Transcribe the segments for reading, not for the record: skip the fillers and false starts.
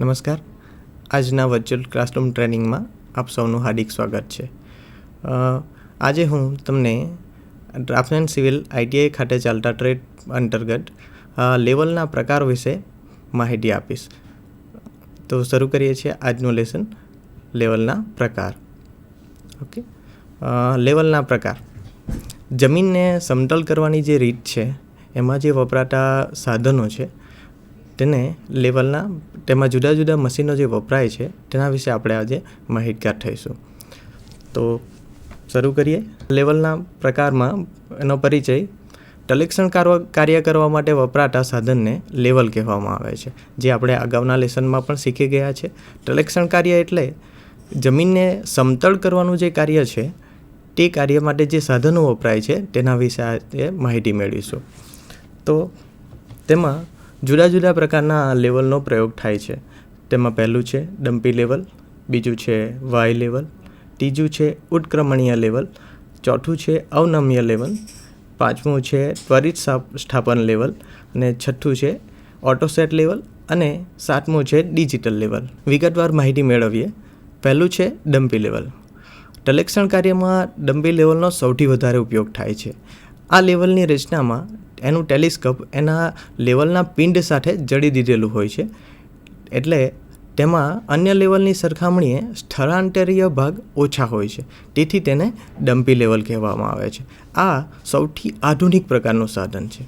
નમસ્કાર. આજના virtual classroom ટ્રેનિંગમાં આપ સૌનું હાર્દિક સ્વાગત છે. આજે હું તમને ડ્રાફ્ટમેન સિવિલ ITI ખાતે ચાલતા ટ્રેડ અંતર્ગત લેવલના પ્રકાર વિશે માહિતી આપીશ. તો શરૂ કરીએ છીએ આજનું લેસન લેવલના પ્રકાર. ઓકે, લેવલના પ્રકાર. જમીનને સમતલ કરવાની જે રીત છે એમાં જે વપરાતા સાધનો છે તેને તેમાં જુદા જુદા મશીનો જે વપરાય છે તેના વિશે આપણે આજે માહિતગાર થઈશું. તો શરૂ કરીએ. લેવલના પ્રકારમાં એનો પરિચય. ટલેક્શન કાર્ય કરવા માટે વપરાતા સાધનને લેવલ કહેવામાં આવે છે, જે આપણે અગાઉના લેસનમાં પણ શીખી ગયા છે. ટલેક્શન કાર્ય એટલે જમીનને સમતળ કરવાનું જે કાર્ય છે તે કાર્ય માટે જે સાધનો વપરાય છે તેના વિશે આજે માહિતી મેળવીશું. તો તેમાં જુદા જુદા પ્રકારના લેવલનો પ્રયોગ થાય છે. તેમાં પહેલું છે ડમ્પી લેવલ, બીજું છે વાય લેવલ, ત્રીજું છે ઉત્ક્રમણીય લેવલ, ચોથું છે અવનમ્ય લેવલ, પાંચમું છે ત્વરિત સ્થાપન લેવલ, અને છઠ્ઠું છે ઓટોસેટ લેવલ, અને સાતમું છે ડિજિટલ લેવલ. વિગતવાર માહિતી મેળવીએ. પહેલું છે ડમ્પી લેવલ. ટલેક્શન કાર્યમાં ડમ્પી લેવલનો સૌથી વધારે ઉપયોગ થાય છે. આ લેવલની રચનામાં એનું ટેલિસ્કોપ એના લેવલના પિંડ સાથે જડી દીધેલું હોય છે, એટલે તેમાં અન્ય લેવલની સરખામણીએ સ્થળાંતરીય ભાગ ઓછા હોય છે, તેથી તેને ડમ્પી લેવલ કહેવામાં આવે છે. આ સૌથી આધુનિક પ્રકારનું સાધન છે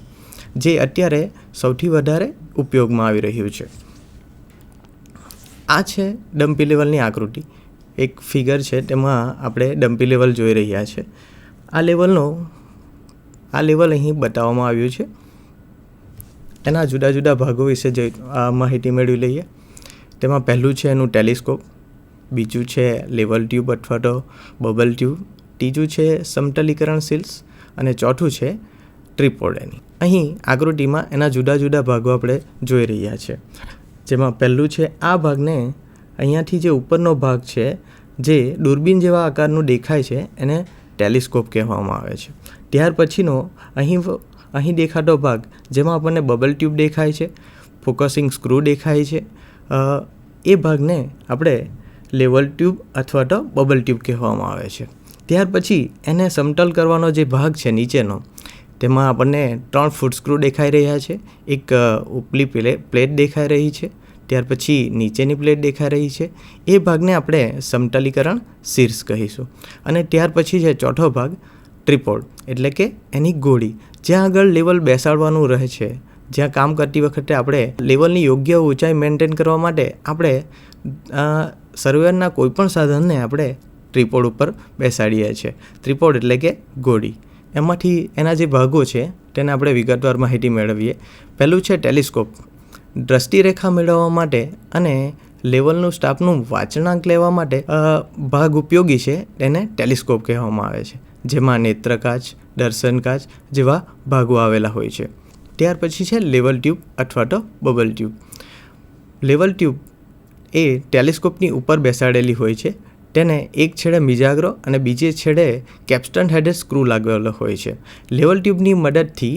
જે અત્યારે સૌથી વધારે ઉપયોગમાં આવી રહ્યું છે. આ છે ડમ્પી લેવલની આકૃતિ. એક ફિગર છે, તેમાં આપણે ડમ્પી લેવલ જોઈ રહ્યા છે. આ લેવલ અહીં બતાવવામાં આવ્યું છે. એના જુદા જુદા ભાગો વિશે માહિતી મેળવી લઈએ. તેમાં પહેલું છે એનું ટેલિસ્કોપ, બીજું છે લેવલ ટ્યુબ અથવા તો બબલ ટ્યુબ, ત્રીજું છે સમતલીકરણ શીલ્સ, અને ચોથું છે ટ્રીપોડ. અહીં આકૃતિમાં એના જુદા જુદા ભાગો આપણે જોઈ રહ્યા છે. જેમાં પહેલું છે આ ભાગને, અહીંયાથી જે ઉપરનો ભાગ છે જે દૂરબીન જેવા આકારનું દેખાય છે એને ટેલિસ્કોપ કહેવામાં આવે છે. ત્યાર પછીનો અહીં દેખાતો ભાગ, જેમાં આપણને બબલ ટ્યુબ દેખાય છે, ફોકસિંગ સ્ક્રૂ દેખાય છે, એ ભાગને આપણે લેવલ ટ્યુબ અથવા તો બબલ ટ્યુબ કહેવામાં આવે છે. ત્યાર પછી એને સમતલ કરવાનો જે ભાગ છે નીચેનો, તેમાં આપણને 3 ફૂટ સ્ક્રૂ દેખાઈ રહ્યા છે, એક ઉપલી પ્લેટ દેખાઈ રહી છે, ત્યાર પછી નીચેની પ્લેટ દેખાઈ રહી છે. એ ભાગને આપણે સમતલીકરણ શીર્ષ કહીશું. અને ત્યાર પછી છે ચોથો ભાગ ટ્રીપોડ, એટલે કે એની ગોળી, જ્યાં આગળ લેવલ બેસાડવાનું રહે છે. જ્યાં કામ કરતી વખતે આપણે લેવલની યોગ્ય ઊંચાઈ મેન્ટેન કરવા માટે આપણે સર્વેયરના કોઈપણ સાધનને આપણે ટ્રીપોડ ઉપર બેસાડીએ છીએ. ટ્રીપોડ એટલે કે ગોળી. એમાંથી એના જે ભાગો છે તેને આપણે વિગતવાર માહિતી મેળવીએ. પહેલું છે ટેલિસ્કોપ. દ્રષ્ટિરેખા મેળવવા માટે અને લેવલનું સ્ટાફનું વાચનાંક લેવા માટે ભાગ ઉપયોગી છે, તેને ટેલિસ્કોપ કહેવામાં આવે છે, જેમાં નેત્રકાચ, દર્શનકાચ જેવા ભાગો આવેલા હોય છે. ત્યાર પછી છે લેવલ ટ્યુબ અથવા તો બબલ ટ્યુબ. લેવલ ટ્યુબ એ ટેલિસ્કોપની ઉપર બેસાડેલી હોય છે. તેને એક છેડે મિજાગ્રો અને બીજે છેડે કેપ્સ્ટન હેડેડ સ્ક્રૂ લાગેલો હોય છે. લેવલ ટ્યુબની મદદથી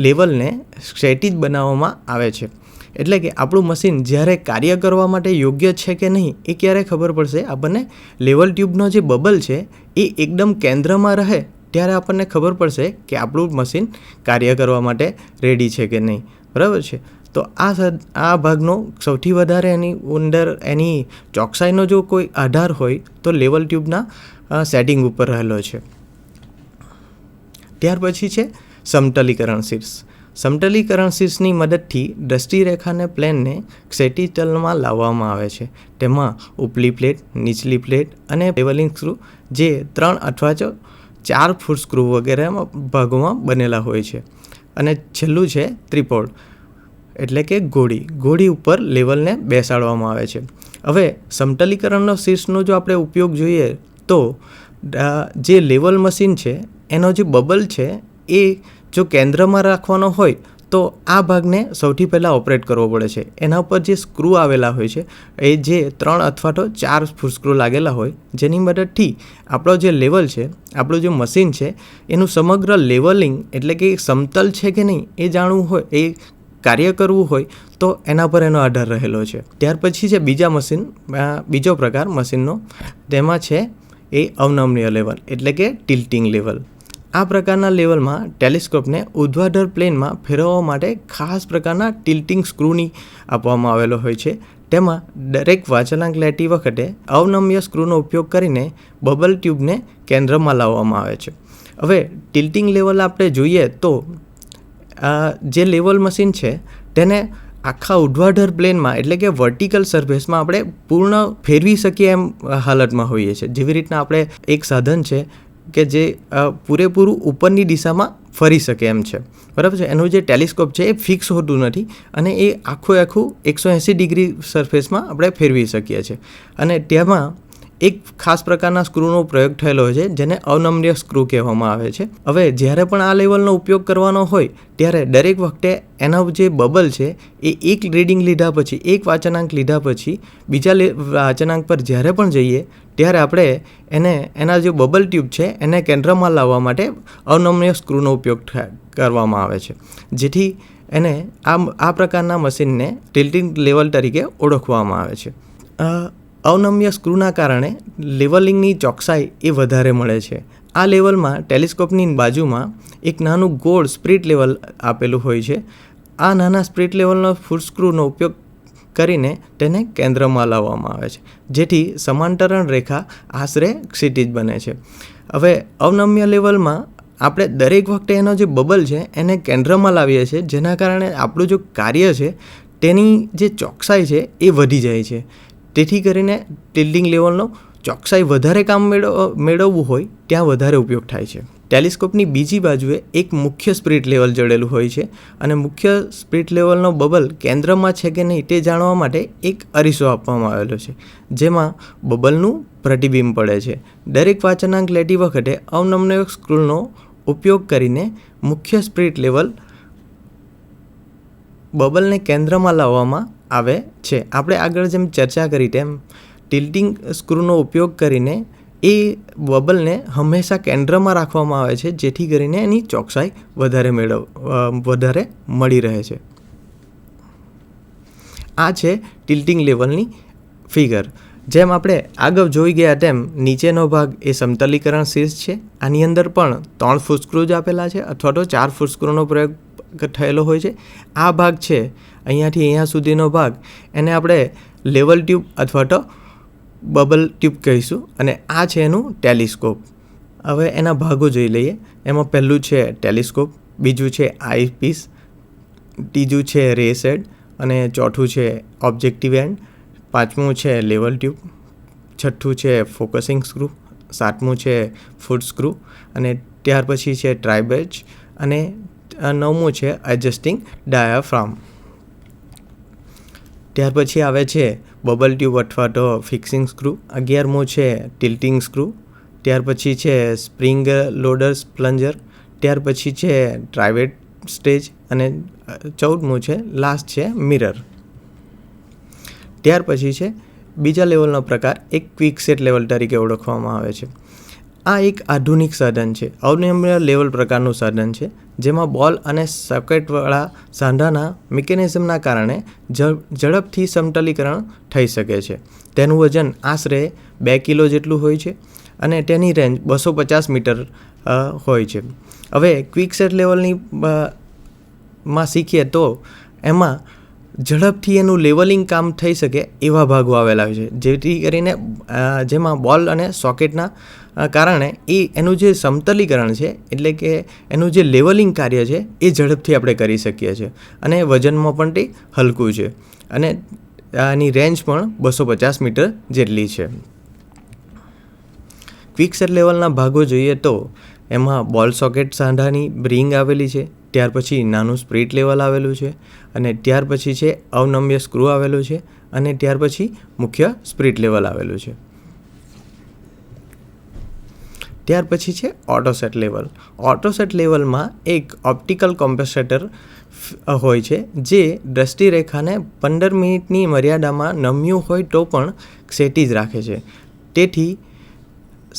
લેવલને ક્ષૈતિજ બનાવવામાં આવે છે. એટલે કે આપણું મશીન જ્યારે કાર્ય કરવા માટે યોગ્ય છે કે નહીં એ ક્યારે ખબર પડશે આપણને? લેવલ ટ્યુબનો જે બબલ છે એ એકદમ કેન્દ્રમાં રહે ત્યારે આપણને ખબર પડશે કે આપણું મશીન કાર્ય કરવા માટે રેડી છે કે નહીં. બરાબર છે? તો આ ભાગનો સૌથી વધારે એની અંદર એની ચોકસાઈનો જો કોઈ આધાર હોય તો લેવલ ટ્યુબના સેટિંગ ઉપર રહેલો છે. ત્યાર પછી છે સમતલીકરણ શીર્ષ. સમતલીકરણ શીર્ષની મદદથી દ્રષ્ટિરેખાને પ્લેનને ક્ષૈતિજ તલમાં લાવવામાં આવે છે. તેમાં ઉપલી પ્લેટ, નીચલી પ્લેટ અને લેવલિંગ સ્ક્રૂ, જે 3 અથવા 4 ફૂટ સ્ક્રૂ વગેરે ભાગોમાં બનેલા હોય છે. અને છેલ્લું છે ટ્રીપોડ, એટલે કે ગોળી ઉપર લેવલને બેસાડવામાં આવે છે. હવે સમતલીકરણનો શીર્ષનો જો આપણે ઉપયોગ જોઈએ તો જે લેવલ મશીન છે એનો જે બબલ છે એ જો કેન્દ્રમાં રાખવાનો હોય તો આ ભાગને સૌથી પહેલાં ઓપરેટ કરવો પડે છે. એના ઉપર જે સ્ક્રૂ આવેલા હોય છે એ જે 3 અથવા તો 4 ફૂટ સ્ક્રૂ લાગેલા હોય, જેની મદદથી આપણો જે લેવલ છે, આપણું જે મશીન છે એનું સમગ્ર લેવલિંગ એટલે કે સમતલ છે કે નહીં એ જાણવું હોય, એ કાર્ય કરવું હોય તો એના પર એનો આધાર રહેલો છે. ત્યાર પછી છે બીજો પ્રકાર મશીનનો, તેમાં છે એ અવનમ્ય લેવલ એટલે કે ટિલ્ટિંગ લેવલ. આ પ્રકારના લેવલમાં ટેલિસ્કોપને ઉર્ધ્વાધર પ્લેનમાં ફેરવવા માટે ખાસ પ્રકારના ટિલ્ટિંગ સ્ક્રૂની આપવામાં આવેલો હોય છે. તેમાં દરેક વાચનાંક લેતી વખતે અવનમ્ય સ્ક્રૂનો ઉપયોગ કરીને બબલ ટ્યુબને કેન્દ્રમાં લાવવામાં આવે છે. હવે ટિલ્ટિંગ લેવલ આપણે જોઈએ તો જે લેવલ મશીન છે તેને આખા ઉર્ધ્વાધર પ્લેનમાં એટલે કે વર્ટિકલ સરફેસમાં આપણે પૂર્ણ ફેરવી શકીએ એમ હાલતમાં હોઈએ છીએ. જેવી રીતના આપણે એક સાધન છે કે જે પૂરેપૂરું ઉપરની દિશામાં ફરી શકે એમ છે, બરાબર છે. એનું જે ટેલિસ્કોપ છે એ ફિક્સ હોતું નથી અને એ આખું 180 ડિગ્રી સરફેસમાં આપણે ફેરવી શકીએ છીએ. અને તેમાં એક ખાસ પ્રકારના સ્ક્રૂનો પ્રયોગ થયેલો હોય છે જેને અવનમ્ય સ્ક્રૂ કહેવામાં આવે છે. હવે જ્યારે પણ આ લેવલનો ઉપયોગ કરવાનો હોય ત્યારે દરેક વખતે એના જે બબલ છે એ એક રીડિંગ લીધા પછી, એક વાચનાંક લીધા પછી બીજા વાચનાંક પર જ્યારે પણ જઈએ ત્યારે આપણે એના જે બબલ ટ્યુબ છે એને કેન્દ્રમાં લાવવા માટે અવનમ્ય સ્ક્રૂનો ઉપયોગ કરવામાં આવે છે, જેથી એને આ પ્રકારના મશીનને ટિલ્ટિંગ લેવલ તરીકે ઓળખવામાં આવે છે. અવનમ્ય સ્ક્રૂના કારણે લેવલિંગની ચોકસાઈ એ વધારે મળે છે. આ લેવલમાં ટેલિસ્કોપની બાજુમાં એક નાનું ગોળ સ્પ્રિટ લેવલ આપેલું હોય છે. આ નાના સ્પ્રિટ લેવલનો ફૂટ સ્ક્રૂનો ઉપયોગ કરીને તેને કેન્દ્રમાં લાવવામાં આવે છે, જેથી સમાંતરણ રેખા આશરે ક્ષિતિજ બને છે. હવે અવનમ્ય લેવલમાં આપણે દરેક વખતે એનો જે બબલ છે એને કેન્દ્રમાં લાવીએ છીએ, જેના કારણે આપણું જો કાર્ય છે તેની જે ચોકસાઈ છે એ વધી જાય છે. તેથી કરીને ટિલ્ટિંગ લેવલનો ચોકસાઈ વધારે કામ મેળવવું હોય ત્યાં વધારે ઉપયોગ થાય છે. ટેલિસ્કોપની બીજી બાજુએ એક મુખ્ય સ્પ્રિટ લેવલ જોડેલું હોય છે અને મુખ્ય સ્પ્રિટ લેવલનો બબલ કેન્દ્રમાં છે કે નહીં તે જાણવા માટે એક અરીસો આપવામાં આવેલો છે, જેમાં બબલનું પ્રતિબિંબ પડે છે. દરેક વાચનાંક લેતી વખતે અવનમ્ય સ્ક્રૂનો ઉપયોગ કરીને મુખ્ય સ્પ્રિટ લેવલ બબલને કેન્દ્રમાં લાવવામાં આવે છે. આપણે આગળ જેમ ચર્ચા કરી તેમ ટિલ્ટિંગ સ્ક્રૂનો ઉપયોગ કરીને એ બબલને હંમેશા કેન્દ્રમાં રાખવામાં આવે છે, જેથી કરીને એની ચોકસાઈ વધારે મળી રહે છે. આ છે ટિલ્ટિંગ લેવલની ફિગર. જેમ આપણે આગળ જોઈ ગયા તેમ નીચેનો ભાગ એ સમતલીકરણ શીર્ષ છે. આની અંદર પણ 3 ફૂટ સ્ક્રૂ જ આપેલા છે અથવા તો 4 ફૂટ સ્ક્રૂનો પ્રયોગ થયેલો હોય છે. આ ભાગ છે અહીંયાથી અહીંયા સુધીનો ભાગ, એને આપણે લેવલ ટ્યુબ અથવા તો બબલ ટ્યુબ કહીશું અને આ છે એનું ટેલિસ્કોપ. હવે એના ભાગો જોઈ લઈએ. એમાં પહેલું છે ટેલિસ્કોપ, બીજું છે આઈપીસ, ત્રીજું છે રેસ હેડ અને ચોથું છે ઓબ્જેક્ટિવ એન્ડ, પાંચમું છે લેવલ ટ્યુબ, છઠ્ઠું છે ફોકસિંગ સ્ક્રૂ, સાતમું છે ફૂટ સ્ક્રૂ અને ત્યાર પછી છે ટ્રાયબેજ અને નવમું છે એડજસ્ટિંગ ડાયાફ્રામ. ત્યાર પછી આવે છે બબલ ટ્યુબ અથવા તો ફિક્સિંગ સ્ક્રૂ, 11મું છે ટિલ્ટિંગ સ્ક્રૂ, ત્યાર પછી છે સ્પ્રિંગ લોડર્સ પ્લન્જર, ત્યાર પછી છે ટ્રાયવેટ સ્ટેજ અને 14મું છે લાસ્ટ છે મિરર. ત્યાર પછી છે બીજા લેવલનો પ્રકાર એક ક્વિક સેટ લેવલ તરીકે ઓળખવામાં આવે છે. આ એક આધુનિક સાધન છે, અવનમ્ય લેવલ પ્રકારનું સાધન છે, જેમાં બોલ અને સોકેટવાળા સાંધાના મિકેનિઝમના કારણે ઝડપથી સમતલીકરણ થઈ શકે છે. તેનું વજન આશરે 2 કિલો જેટલું હોય છે અને તેની રેન્જ 250 મીટર હોય છે. હવે ક્વિક સેટ લેવલની માં શીખીએ તો એમાં ઝડપથી એનું લેવલિંગ કામ થઈ શકે એવા ભાગો આવેલા હોય છે, જેથી કરીને જેમાં બોલ અને સોકેટના કારણે એનું જે સમતલીકરણ છે એટલે કે એનું જે લેવલિંગ કાર્ય છે એ ઝડપથી આપણે કરી શકીએ છીએ અને વજનમાં પણ તે હલકું છે અને આની રેન્જ પણ 250 મીટર જેટલી છે. ક્વિક સેટ લેવલના ભાગો જોઈએ તો એમાં બોલ સોકેટ સાંધાની રિંગ આવેલી છે, ત્યાર પછી નાનું સ્પ્રિટ લેવલ આવેલું છે અને ત્યાર પછી છે અવનમ્ય સ્ક્રૂ આવેલું છે અને ત્યાર પછી મુખ્ય સ્પ્રિટ લેવલ આવેલું છે. ત્યાર પછી છે ઓટોસેટ લેવલ. ઓટોસેટ લેવલમાં એક ઓપ્ટિકલ કોમ્પેન્સેટર હોય છે જે દ્રષ્ટિરેખાને 15 મિનિટની મર્યાદામાં નમ્યું હોય તો પણ ક્ષિતિજ રાખે છે. તેથી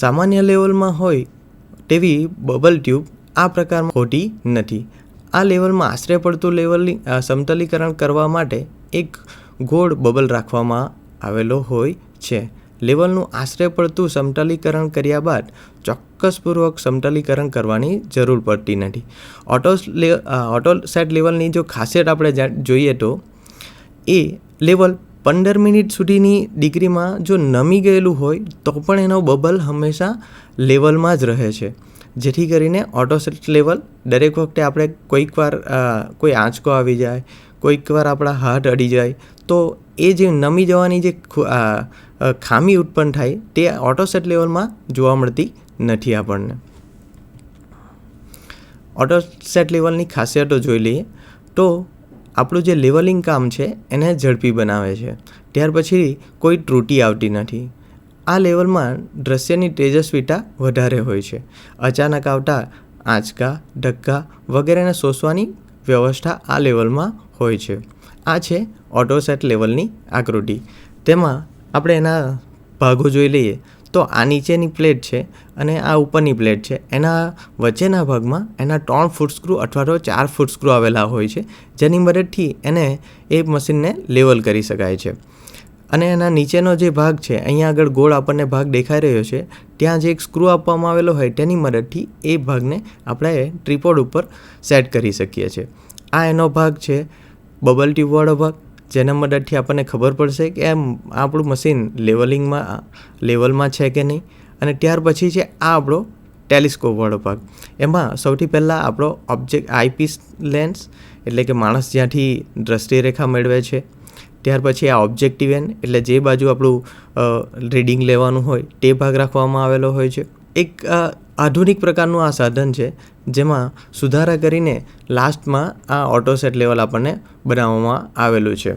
સામાન્ય લેવલમાં હોય તેવી બબલ ટ્યુબ આ પ્રકારમાં હોતી નથી. આ લેવલમાં આશરે પડતું સમતલીકરણ કરવા માટે એક ગોળ બબલ રાખવામાં આવેલો હોય છે. લેવલનું આશરે પડતું સમતલીકરણ કર્યા બાદ ચોક્કસપૂર્વક સમતલીકરણ કરવાની જરૂર પડતી નથી. ઓટો સેટ લેવલની જો ખાસિયત આપણે જોઈએ તો એ લેવલ 15 મિનિટ સુધીની ડિગ્રીમાં જો નમી ગયેલું હોય તો પણ એનો બબલ હંમેશા લેવલમાં જ રહે છે. જેથી કરીને ઓટો સેટ લેવલ દરેક વખતે આપણે કોઈકવાર કોઈ આંચકો આવી જાય, કોઈકવાર આપણા હાથ અડી જાય તો એ જે નમી જવાની જે ખામી ઉત્પન્ન થાય તે ઓટો સેટ લેવલમાં જોવા મળતી નથી આપણને. ઓટો સેટ લેવલની ખાસિયતો જોઈ લઈએ તો આપણું જે લેવલિંગ કામ છે એને ઝડપી બનાવે છે. ત્યાર પછી કોઈ ત્રુટી આવતી નથી. આ લેવલમાં દૃશ્યની તેજસ્વીતા વધારે હોય છે. અચાનક આવતા આંચકા, ધક્કા વગેરેને શોષવાની વ્યવસ્થા આ લેવલમાં હોય છે. આ છે ઓટો સેટ લેવલની આકૃતિ. તેમાં આપણે એના ભાગો જોઈ લઈએ તો આ નીચેની પ્લેટ છે અને આ ઉપરની પ્લેટ છે. એના વચ્ચેના ભાગમાં એના 3 ફૂટ સ્ક્રૂ અથવા તો 4 ફૂટ સ્ક્રૂ આવેલા હોય છે, જેની મદદથી એને એ મશીનને લેવલ કરી શકાય છે. અને એના નીચેનો જે ભાગ છે, અહીંયા આગળ ગોળ આપણને ભાગ દેખાઈ રહ્યો છે, ત્યાં જે એક સ્ક્રૂ આપવામાં આવેલો હોય તેની મદદથી એ ભાગને આપણે ટ્રીપોડ ઉપર સેટ કરી શકીએ છીએ. આ એનો ભાગ છે બબલ ટ્યુબવાળો ભાગ, જેના મદદથી આપણને ખબર પડશે કે આપણું મશીન લેવલમાં છે કે નહીં. અને ત્યાર પછી છે આ આપણો ટેલિસ્કોપવાળો ભાગ. એમાં સૌથી પહેલાં આપણો આઈપીસ લેન્સ એટલે કે માણસ જ્યાંથી દ્રષ્ટિરેખા મેળવે છે. ત્યાર પછી આ ઓબ્જેક્ટિવ એન એટલે જે બાજુ આપણું રીડિંગ લેવાનું હોય તે ભાગ રાખવામાં આવેલો હોય છે. એક આધુનિક પ્રકારનું આ સાધન છે જેમાં સુધારા કરીને લાસ્ટમાં આ ઓટો સેટ લેવલ આપણને બનાવવામાં આવેલું છે.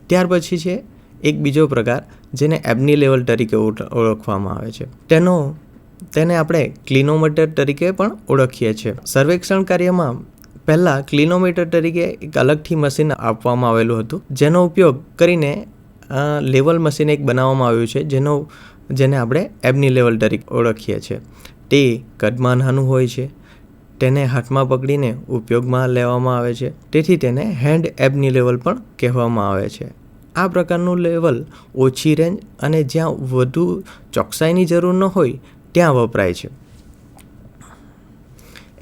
ત્યાર પછી છે એક બીજો પ્રકાર જેને એબની લેવલ તરીકે ઓળખવામાં આવે છે. તેને આપણે ક્લિનોમીટર તરીકે પણ ઓળખીએ છીએ. સર્વેક્ષણ કાર્યમાં પહેલાં ક્લિનોમીટર તરીકે એક અલગથી મશીન આપવામાં આવેલું હતું, જેનો ઉપયોગ કરીને લેવલ મશીન એક બનાવવામાં આવ્યું છે જેને આપણે એબની લેવલ તરીકે ઓળખીએ છીએ. તે કદમાં નાનું હોય છે, તેને હાથમાં પકડીને ઉપયોગમાં લેવામાં આવે છે, તેથી તેને હેન્ડ એબની લેવલ પણ કહેવામાં આવે છે. આ પ્રકારનું લેવલ ઓછી રેન્જ અને જ્યાં વધુ ચોકસાઈની જરૂર ન હોય ત્યાં વપરાય છે.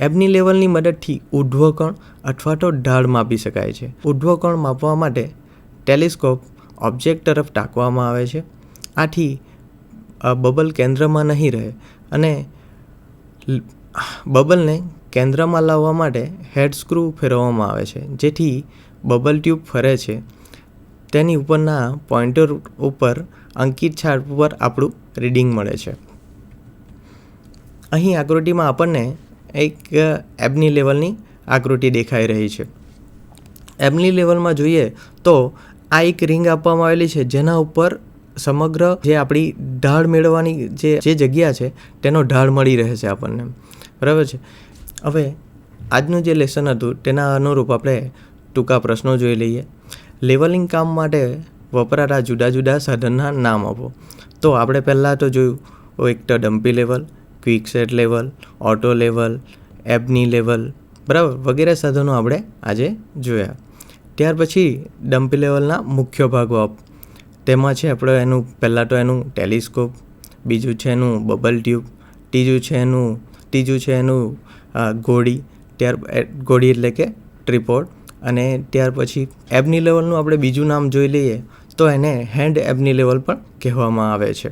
એબની લેવલની મદદથી ઉર્ધ્વકોણ અથવા તો ઢાળ માપી શકાય છે. ઉર્ધ્વકોણ માપવા માટે ટેલિસ્કોપ ઓબ્જેક્ટ તરફ ટાંકવામાં આવે છે. આથી બબલ કેન્દ્રમાં નહીં રહે અને બબલને કેન્દ્રમાં લાવવા માટે હેડ સ્ક્રૂ ફેરવવામાં આવે છે, જેથી બબલ ટ્યુબ ફરે છે. તેની ઉપરના પોઇન્ટર ઉપર અંકિત છાપ પર આપણું રીડિંગ મળે છે. અહીં આકૃતિમાં આપણને એક એબની લેવલની આકૃતિ દેખાઈ રહી છે. એબની લેવલમાં જોઈએ તો આ એક રિંગ આપવામાં આવેલી છે, જેના ઉપર સમગ્ર જે આપણી ઢાળ મેળવવાની જે જગ્યા છે તેનો ઢાળ મળી રહે છે આપણને, બરાબર છે. હવે આજનું જે લેસન હતું તેના અનુરૂપ આપણે ટૂંકા પ્રશ્નો જોઈ લઈએ. લેવલિંગ કામ માટે વપરાતા જુદા જુદા સાધનના નામ આપો. તો આપણે પહેલાં તો જોયું એક તો dumpy level, quick set level, auto level, Abney level, બરાબર, વગેરે સાધનો આપણે આજે જોયા. ત્યાર પછી ડમ્પી લેવલના મુખ્ય ભાગો તેમાં છે આપણે પહેલાં તો એનું ટેલિસ્કોપ, બીજું છે એનું બબલ ટ્યુબ, ત્રીજું છે એનું ઘોડી, ઘોડી એટલે કે ટ્રીપોડ, અને ત્યાર પછી એબની લેવલનું આપણે બીજું નામ જોઈ લઈએ તો એને હેન્ડ એબની લેવલ પણ કહેવામાં આવે છે.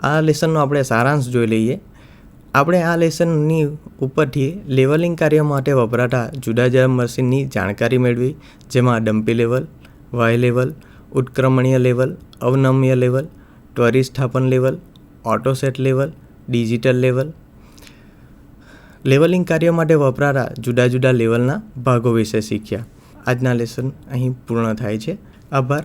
આ લેસનનો આપણે સારાંશ જોઈ લઈએ. આપણે આ લેસનની ઉપરથી લેવલિંગ કાર્ય માટે વપરાતા જુદા જુદા મશીનની જાણકારી મેળવી, જેમાં ડમ્પી લેવલ, વાય લેવલ, ઉત્ક્રમણીય લેવલ, અવનમ્ય લેવલ, ત્વરિત સ્થાપન level, auto set level, digital level. Levelling કાર્ય માટે વપરાતા જુદા જુદા લેવલના ભાગો વિશે શીખ્યા. આજના લેસન અહીં પૂર્ણ થાય છે. આભાર.